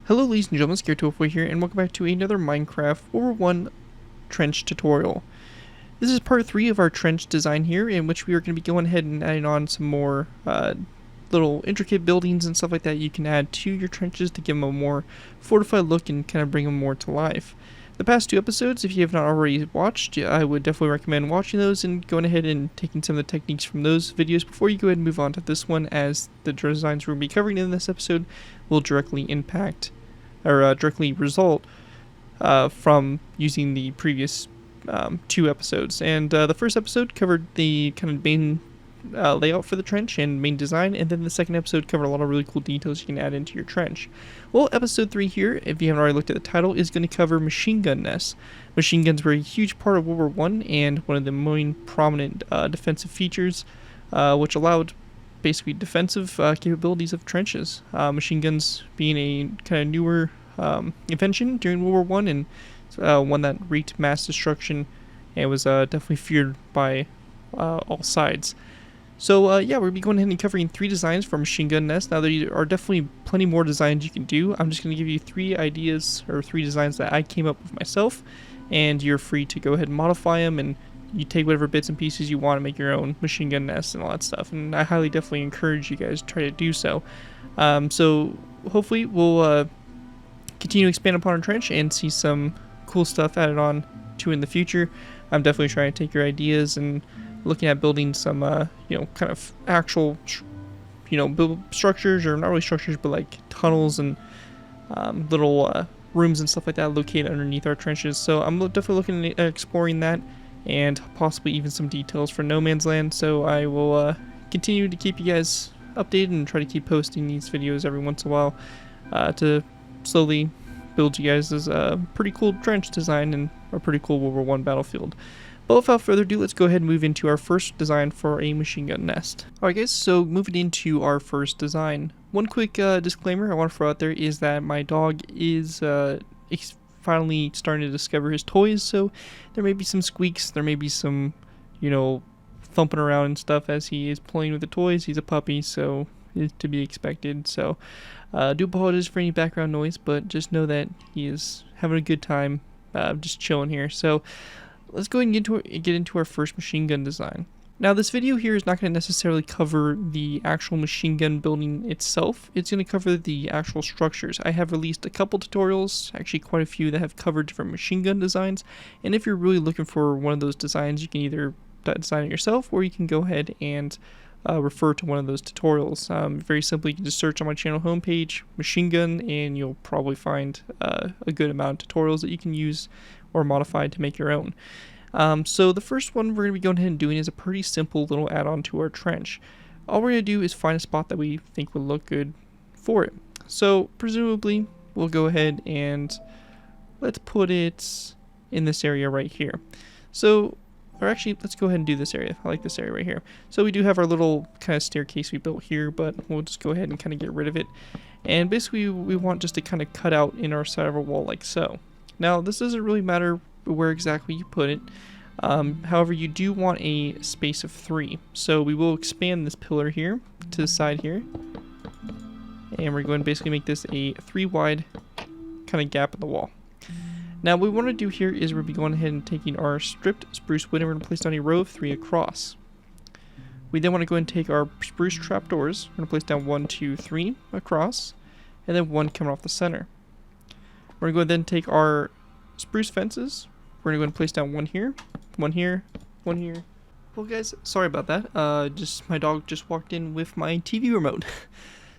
Hello ladies and gentlemen, WW1 here, and welcome back to another Minecraft WW1 trench tutorial. This is part 3 of our trench design here, in which we are going to be going ahead and adding on some more little intricate buildings and stuff like that you can add to your trenches to give them a more fortified look and kind of bring them more to life. The past 2 episodes, if you have not already watched, I would definitely recommend watching those and going ahead and taking some of the techniques from those videos before you go ahead and move on to this one, as the designs we're going to be covering in this episode will directly impact or directly result from using the previous 2 episodes. And the first episode covered the kind of main layout for the trench and main design, and then the second episode covered a lot of really cool details you can add into your trench. Well, episode 3 here, if you haven't already looked at the title, is going to cover machine gun nests. Machine guns were a huge part of WW1 and one of the main prominent defensive features, which allowed basically defensive capabilities of trenches. Machine guns being a kind of newer invention during World War I, and one that wreaked mass destruction and was definitely feared by all sides. So yeah, we'll be going ahead and covering 3 designs for machine gun nests. Now, there are definitely plenty more designs you can do. I'm just going to give you 3 ideas or 3 designs that I came up with myself, and you're free to go ahead and modify them, and you take whatever bits and pieces you want to make your own machine gun nests and all that stuff. And I highly definitely encourage you guys to try to do so. So hopefully we'll continue to expand upon our trench and see some cool stuff added on to in the future. I'm definitely trying to take your ideas and looking at building some kind of actual build structures, or not really structures, but like tunnels and little rooms and stuff like that located underneath our trenches. So I'm definitely looking at exploring that, and possibly even some details for No Man's Land. So I will continue to keep you guys updated and try to keep posting these videos every once in a while to slowly build you guys a pretty cool trench design and a pretty cool World War I battlefield. But without further ado, let's go ahead and move into our first design for a machine gun nest. Alright guys, so moving into our first design. One quick disclaimer I want to throw out there is that my dog is finally starting to discover his toys, so there may be some squeaks, there may be some, thumping around and stuff as he is playing with the toys. He's a puppy, so it's to be expected. So do apologize for any background noise, but just know that he is having a good time just chilling here. So let's go ahead and get into our first machine gun design. Now, this video here is not going to necessarily cover the actual machine gun building itself. It's going to cover the actual structures. I have released a couple tutorials, actually quite a few, that have covered different machine gun designs. And if you're really looking for one of those designs, you can either design it yourself, or you can go ahead and refer to one of those tutorials. Very simply, you can just search on my channel homepage, machine gun, and you'll probably find a good amount of tutorials that you can use or modify to make your own. So the first one we're going to be going ahead and doing is a pretty simple little add-on to our trench. All we're going to do is find a spot that we think would look good for it. So presumably we'll go ahead and let's put it in this area right here. So, or actually, let's go ahead and do this area. I like this area right here. So we do have our little kind of staircase we built here, but we'll just go ahead and kind of get rid of it. And basically we want just to kind of cut out in our side of our wall like so. Now, this doesn't really matter where exactly you put it. However, you do want a space of 3. So we will expand this pillar here to the side here. And we're going to basically make this a 3 wide kind of gap in the wall. Now, what we want to do here is we'll be going ahead and taking our stripped spruce wood, and we're going to place down a row of 3 across. We then want to go ahead and take our spruce trapdoors. We're going to place down 1, 2, 3 across, and then 1 coming off the center. We're going to go ahead and take our spruce fences. We're going to go ahead and place down 1 here, 1 here, 1 here. Well guys, sorry about that. Just my dog just walked in with my TV remote.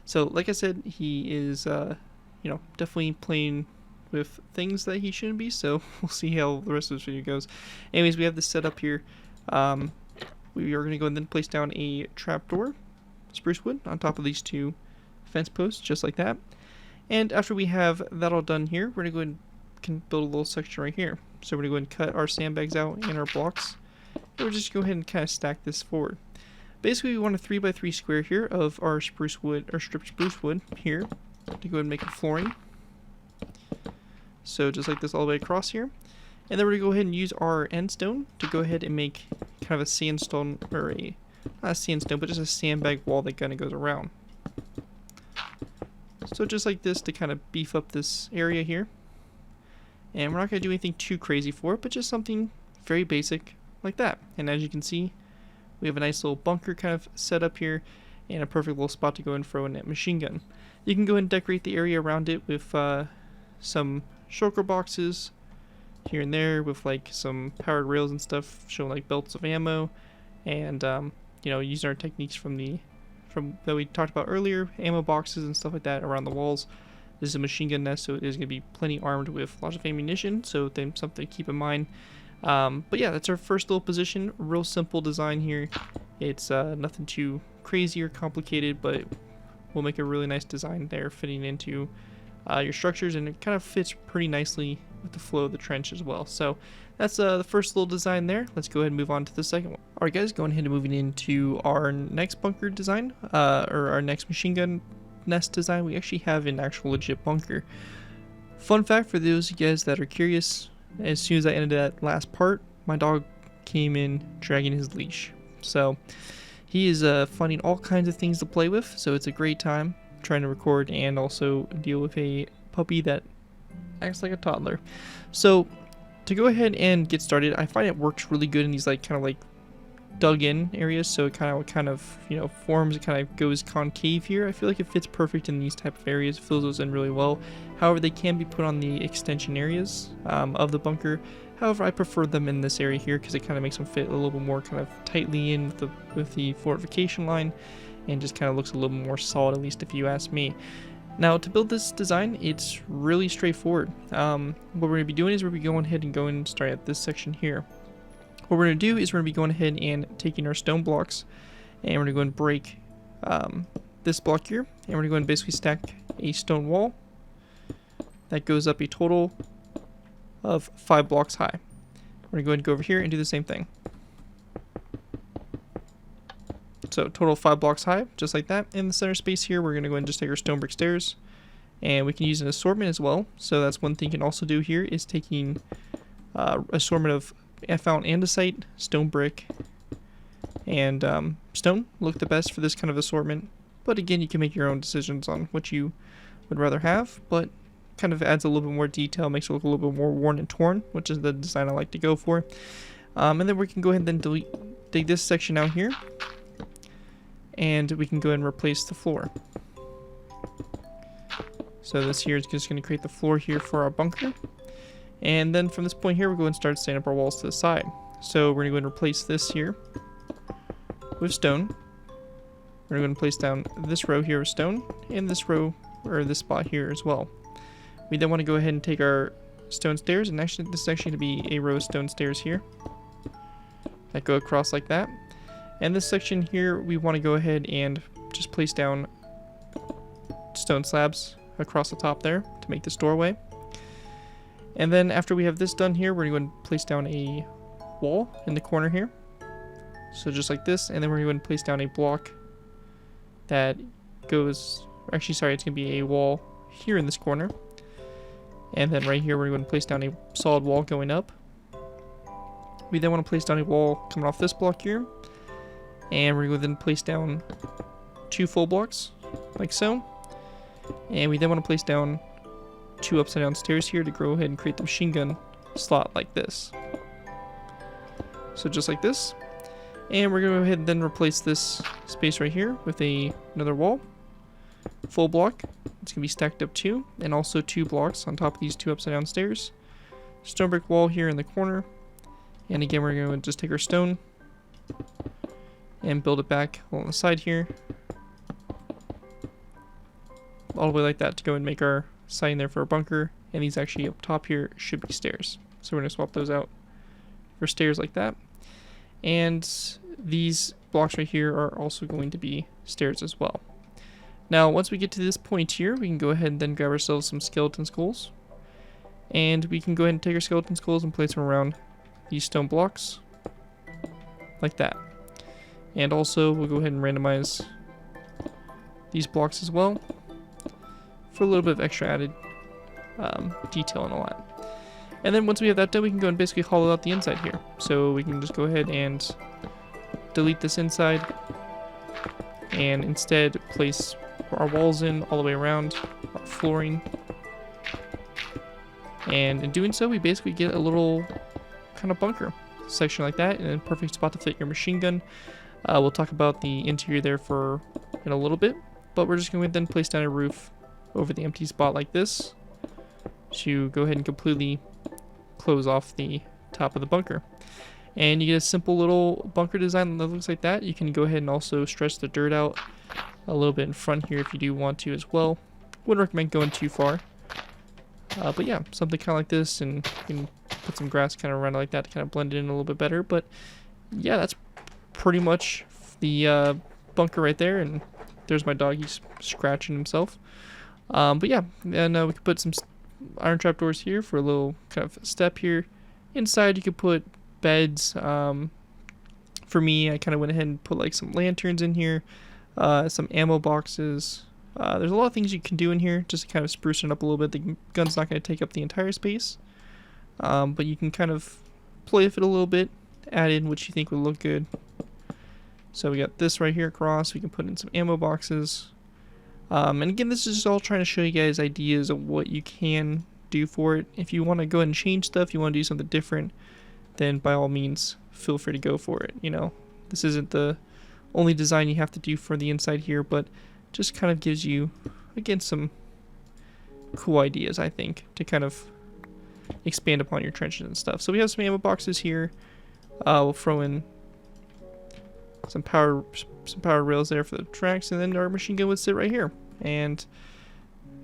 So like I said, he is definitely playing with things that he shouldn't be, so we'll see how the rest of this video goes. Anyways, we have this set up here. We are going to go and then place down a trapdoor, spruce wood, on top of these 2 fence posts, just like that. And after we have that all done here, we're going to go and can build a little section right here. So we're going to go ahead and cut our sandbags out and our blocks. And we'll just go ahead and kind of stack this forward. Basically, we want a 3x3 square here of our spruce wood, or stripped spruce wood here, to go ahead and make a flooring. So just like this all the way across here. And then we're going to go ahead and use our end stone to go ahead and make kind of a sandstone, or not a sandstone, but just a sandbag wall that kind of goes around. So just like this to kind of beef up this area here. And we're not going to do anything too crazy for it, but just something very basic like that. And as you can see, we have a nice little bunker kind of set up here and a perfect little spot to go and throw in that machine gun. You can go ahead and decorate the area around it with some shulker boxes here and there with like some powered rails and stuff showing like belts of ammo, and you know, using our techniques from that we talked about earlier, ammo boxes and stuff like that around the walls. This is a machine gun nest, so it is going to be plenty armed with lots of ammunition, so that's something to keep in mind. But yeah, that's our first little position. Real simple design here. It's nothing too crazy or complicated, but we'll make a really nice design there fitting into your structures, and it kind of fits pretty nicely with the flow of the trench as well. So that's the first little design there. Let's go ahead and move on to the second one. Alright guys, going ahead and moving into our next bunker design, or our next machine gun nest design. We actually have an actual legit bunker. Fun fact for those of you guys that are curious, as soon as I ended that last part, my dog came in dragging his leash. So he is finding all kinds of things to play with, so it's a great time trying to record and also deal with a puppy that acts like a toddler. So to go ahead and get started, I find it works really good in these like kind of like dug in areas, so it kind of you know, forms, it kind of goes concave here. I feel like it fits perfect in these type of areas, fills those in really well. However, they can be put on the extension areas of the bunker. However, I prefer them in this area here because it kind of makes them fit a little bit more kind of tightly in with the fortification line, and just kind of looks a little more solid, at least if you ask me. Now, to build this design, it's really straightforward. What we're going to be doing is we're going to be going ahead and going and start at this section here. What we're going to do is we're going to be going ahead and taking our stone blocks, and we're going to go and break this block here, and we're going to go and basically stack a stone wall that goes up a total of 5 blocks high. We're going to go ahead and go over here and do the same thing. So total 5 blocks high, just like that. In the center space here, we're going to go ahead and just take our stone brick stairs, and we can use an assortment as well. So that's one thing you can also do here, is taking assortment of found andesite, stone brick, and stone look the best for this kind of assortment. But again, you can make your own decisions on what you would rather have, but kind of adds a little bit more detail, makes it look a little bit more worn and torn, which is the design I like to go for. And then we can go ahead and then dig this section out here, and we can go ahead and replace the floor. So this here is just going to create the floor here for our bunker. And then from this point here, we're going to start setting up our walls to the side. So we're going to go and replace this here with stone. We're going to place down this row here with stone, and this row, or this spot here as well. We then want to go ahead and take our stone stairs, and actually this is actually going to be a row of stone stairs here that go across like that. And this section here, we want to go ahead and just place down stone slabs across the top there to make this doorway. And then after we have this done here, we're going to place down a wall in the corner here. So just like this, and then we're going to place down a block that goes, actually sorry, it's going to be a wall here in this corner. And then right here, we're going to place down a solid wall going up. We then want to place down a wall coming off this block here. And we're going to then place down 2 full blocks, like so. And we then want to place down 2 upside down stairs here to go ahead and create the machine gun slot like this. So just like this. And we're going to go ahead and then replace this space right here with another wall. Full block. It's going to be stacked up 2, and also 2 blocks on top of these 2 upside down stairs. Stone brick wall here in the corner. And again, we're going to just take our stone and build it back along the side here. All the way like that to go and make our siding there for our bunker. And these actually up top here should be stairs. So we're going to swap those out for stairs like that. And these blocks right here are also going to be stairs as well. Now, once we get to this point here, we can go ahead and then grab ourselves some skeleton skulls. And we can go ahead and take our skeleton skulls and place them around these stone blocks. Like that. And also, we'll go ahead and randomize these blocks as well, for a little bit of extra added detail and all that. And then once we have that done, we can go and basically hollow out the inside here. So we can just go ahead and delete this inside, and instead place our walls in all the way around, our flooring. And in doing so, we basically get a little kind of bunker section like that, and a perfect spot to fit your machine gun. We'll talk about the interior there in a little bit, but we're just going to then place down a roof over the empty spot like this to go ahead and completely close off the top of the bunker. And you get a simple little bunker design that looks like that. You can go ahead and also stretch the dirt out a little bit in front here if you do want to as well. Wouldn't recommend going too far. But yeah, something kind of like this, and you can put some grass kind of around it like that to kind of blend it in a little bit better. But yeah, that's pretty much the bunker right there. And there's my dog, he's scratching himself. But yeah, and we could put some iron trapdoors here for a little kind of step here. Inside you could put beds. For me, I kind of went ahead and put like some lanterns in here, some ammo boxes. There's a lot of things you can do in here just to kind of spruce it up a little bit. The gun's not going to take up the entire space, but you can kind of play with it a little bit, add in what you think would look good. So we got this right here across. We can put in some ammo boxes. And again, this is just all trying to show you guys ideas of what you can do for it. If you want to go ahead and change stuff, you want to do something different, then by all means, feel free to go for it. You know, this isn't the only design you have to do for the inside here, but just kind of gives you, again, some cool ideas, I think, to kind of expand upon your trenches and stuff. So we have some ammo boxes here. We'll throw in some power rails there for the tracks, and then our machine gun would sit right here. And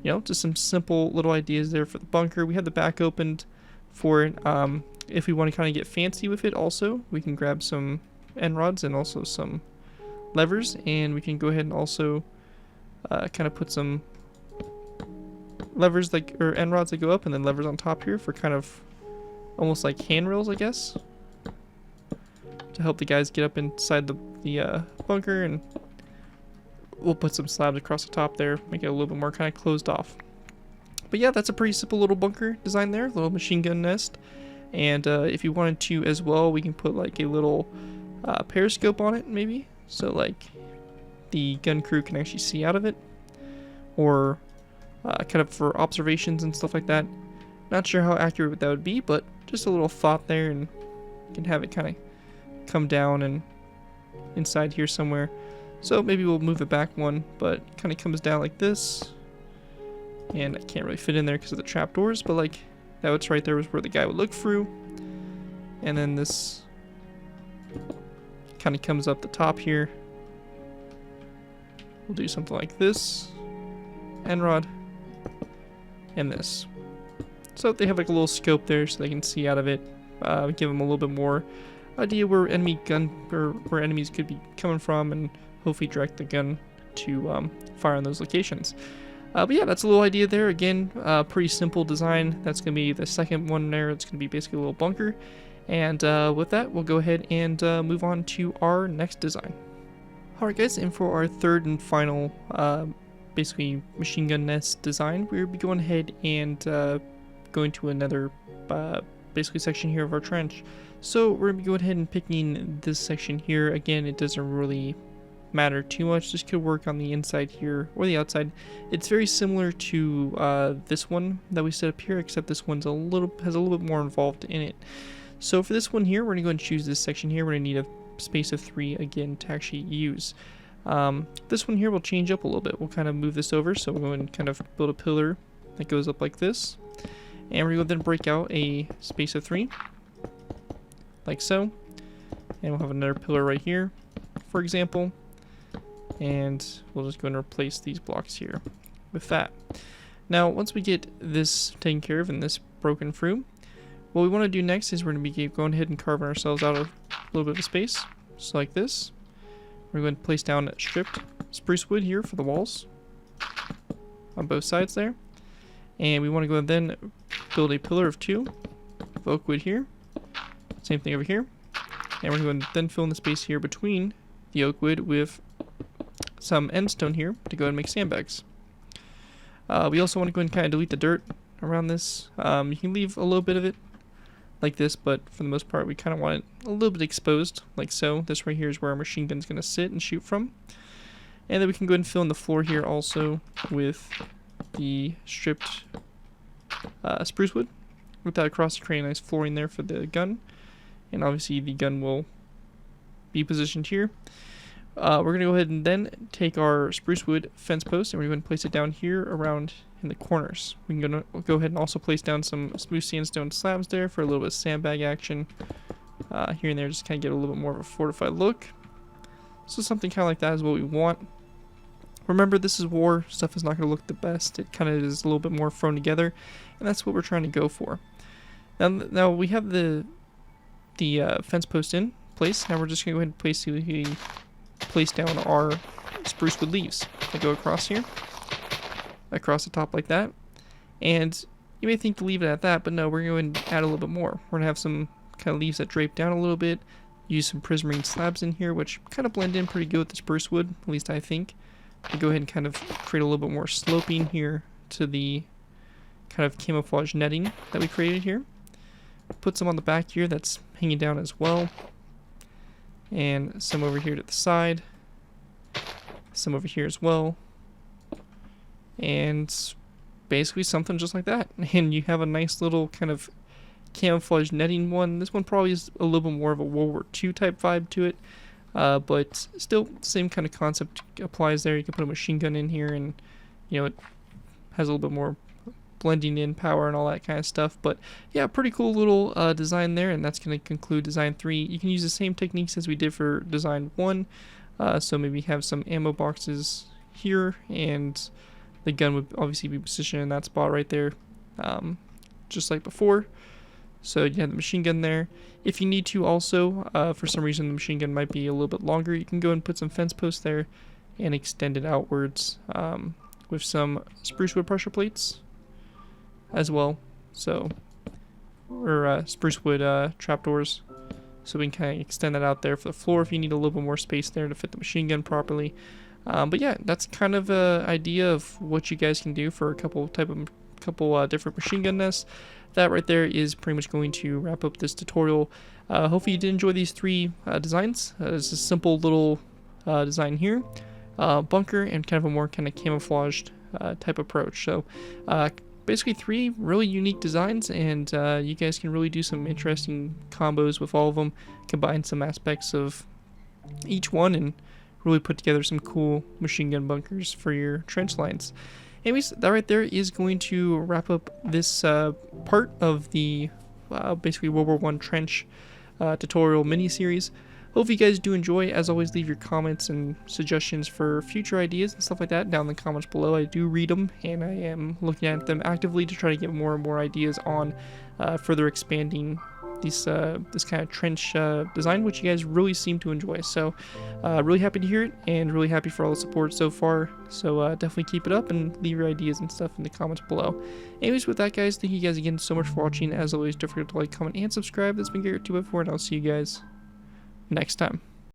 you know, just some simple little ideas there for the bunker. We have the back opened for it. If we want to kind of get fancy with it also, we can grab some end rods and also some levers, and we can go ahead and also kind of put some levers or end rods that go up, and then levers on top here for kind of almost like handrails, I guess, to help the guys get up inside the bunker. And we'll put some slabs across the top there, make it a little bit more kind of closed off. But yeah, that's a pretty simple little bunker design there, little machine gun nest. And if you wanted to as well, we can put like a little periscope on it maybe, so like the gun crew can actually see out of it, or kind of for observations and stuff like that. Not sure how accurate that would be, but just a little thought there, and you can have it kind of come down and inside here somewhere. So maybe we'll move it back one, but it kind of comes down like this, and I can't really fit in there because of the trapdoors, but like that was right there was where the guy would look through. And then this kind of comes up the top here. We'll do something like this, end rod, and this. So they have like a little scope there so they can see out of it. Give them a little bit more idea where where enemies could be coming from, and hopefully direct the gun to fire on those locations. But yeah, that's a little idea there. Again, pretty simple design. That's going to be the second one there. It's going to be basically a little bunker. And with that, we'll go ahead and move on to our next design. Alright guys, and for our third and final basically machine gun nest design, we'll be going ahead and going to another basically section here of our trench. So we're going to be going ahead and picking this section here. Again, it doesn't really matter too much. This could work on the inside here or the outside. It's very similar to this one that we set up here, except this one's has a little bit more involved in it. So for this one here, we're going to go and choose this section here. We're going to need a space of 3 again to actually use. This one here will change up a little bit. We'll kind of move this over, so we'll go and kind of build a pillar that goes up like this. And we're going to then break out a space of 3, like so. And we'll have another pillar right here, for example. And we'll just go and replace these blocks here with that. Now, once we get this taken care of and this broken through, what we want to do next is we're going to be going ahead and carving ourselves out a little bit of space, just like this. We're going to place down stripped spruce wood here for the walls on both sides there. And we want to go and then build a pillar of 2 of oak wood here. Same thing over here. And we're going to then fill in the space here between the oak wood with some end stone here to go and make sandbags. We also want to go and kind of delete the dirt around this. You can leave a little bit of it like this, but for the most part we kind of want it a little bit exposed, like so. This right here is where our machine gun's going to sit and shoot from. And then we can go ahead and fill in the floor here also with the stripped spruce wood. With that across, to create a nice flooring there for the gun. And obviously the gun will be positioned here. We're going to go ahead and then take our spruce wood fence post and we're going to place it down here around in the corners. We can go ahead and also place down some smooth sandstone slabs there for a little bit of sandbag action. Here and there, just kind of get a little bit more of a fortified look. So something kind of like that is what we want. Remember, this is war. Stuff is not going to look the best. It kind of is a little bit more thrown together, and that's what we're trying to go for. Now we have the fence post in place. Now we're just going to go ahead and place down our spruce wood leaves. They go across here, across the top like that. And you may think to leave it at that, but no, we're going to add a little bit more. We're going to have some kind of leaves that drape down a little bit. Use some prismarine slabs in here, which kind of blend in pretty good with the spruce wood, at least I think. We'll go ahead and kind of create a little bit more sloping here to the kind of camouflage netting that we created here. Put some on the back here that's hanging down as well. And some over here to the side. Some over here as well. And basically something just like that. And you have a nice little kind of camouflage netting one. This one probably is a little bit more of a World War II type vibe to it. But still, same kind of concept applies there. You can put a machine gun in here and, you know, it has a little bit more blending in power and all that kind of stuff. But yeah, pretty cool little design there, and that's going to conclude design 3. You can use the same techniques as we did for design 1. So maybe have some ammo boxes here, and the gun would obviously be positioned in that spot right there, just like before. So you have the machine gun there. If you need to also, for some reason the machine gun might be a little bit longer, you can go and put some fence posts there and extend it outwards with some spruce wood pressure plates as well. So, or spruce wood trapdoors. So we can kind of extend that out there for the floor if you need a little bit more space there to fit the machine gun properly. But yeah, that's kind of an idea of what you guys can do for a couple different machine gun nests. That right there is pretty much going to wrap up this tutorial. Hopefully you did enjoy these 3 designs. It's a simple little design here, bunker, and kind of a more kind of camouflaged type approach. So basically 3 really unique designs, and you guys can really do some interesting combos with all of them, combine some aspects of each one, and really put together some cool machine gun bunkers for your trench lines. Anyways, that right there is going to wrap up this part of the basically World War I trench tutorial mini-series. Hope you guys do enjoy. As always, leave your comments and suggestions for future ideas and stuff like that down in the comments below. I do read them, and I am looking at them actively to try to get more and more ideas on further expanding this kind of trench design, which you guys really seem to enjoy. So really happy to hear it, and really happy for all the support so far. So definitely keep it up and leave your ideas and stuff in the comments below. Anyways, with that, guys, thank you guys again so much for watching. As always, don't forget to like, comment, and subscribe. That's been Garrett2x4, and I'll see you guys next time.